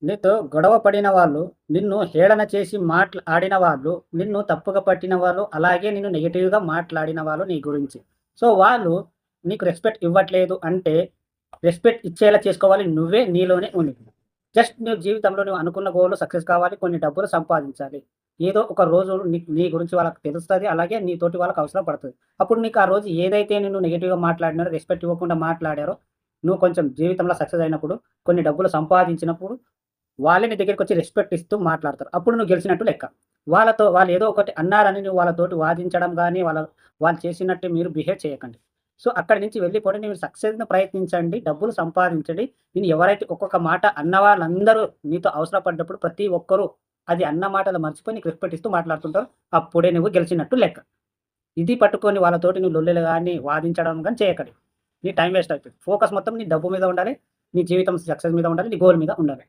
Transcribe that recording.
నీతో గొడవ పడిన వాళ్ళు, నిన్ను హేళన చేసి ఆడిన వాళ్ళు, నిన్ను తప్పుగా పట్టిన వాళ్ళు, అలాగే నిన్ను నెగెటివ్‌గా మాట్లాడిన వాళ్ళు నీ గురించి. సో, వాళ్ళు నీకు రెస్పెక్ట్ ఇవ్వట్లేదు అంటే, రెస్పెక్ట్ ఇచ్చేలా చేసుకోవాలి నువ్వే నీలోనే ఉండి. జస్ట్ నువ్వు జీవితంలో నువ్వు అనుకున్న గోల్ సక్సెస్ కావాలి. కొన్ని డబ్బులు సంపాదించాలి. ఏదో ఒక రోజు నీ గురించి వాళ్ళకి తెలుస్తది. అలాగే నీతోటి వాళ్ళకి అవసరం పడతది. అప్పుడు నీకు ఆ రోజు ఏదైతే నిన్ను నెగెటివ్‌గా మాట్లాడినారో, రెస్పెక్ట్ ఇవ్వకుండా మాట్లాడారో, నువ్వు కొంచెం జీవితంలో సక్సెస్ అయినప్పుడు, కొన్ని డబ్బులు సంపాదించినప్పుడు వాళ్ళే నీ దగ్గరికొచ్చి రెస్పెక్ట్ ఇస్తూ మాట్లాడతారు. అప్పుడు నువ్వు గెలిచినట్టు లెక్క. వాళ్ళు ఏదో ఒకటి అన్నారని నువ్వు వాళ్ళతోటి వాదించడం గాని, వాళ్ళు చేసినట్టు మీరు బిహేవ్ చేయకండి. సో, అక్కడి నుంచి వెళ్ళిపోండి. మీరు సక్సెస్‌ని ప్రయత్నించండి. డబ్బులు సంపాదించండి. నేను ఎవరైతే ఒక్కొక్క మాట అన్న వాళ్ళందరూ నీతో అవసరపడ్డప్పుడు ప్రతి ఒక్కరు అది అన్న మాటలు మర్చిపోయి నీకు రెస్పెక్ట్ ఇస్తూ మాట్లాడుతుంటారు. అప్పుడే నువ్వు గెలిచినట్టు లెక్క. ఇది పట్టుకొని వాళ్ళతోటి నువ్వు లొల్లిలు గాని, వాదించడం గాని చేయకండి. నీ టైం వేస్ట్ అవుతది. ఫోకస్ మొత్తం నీ డబ్బు మీద ఉండాలి. నీ జీవితం సక్సెస్ మీద ఉండాలి. నీ గోల్ మీద ఉండాలి.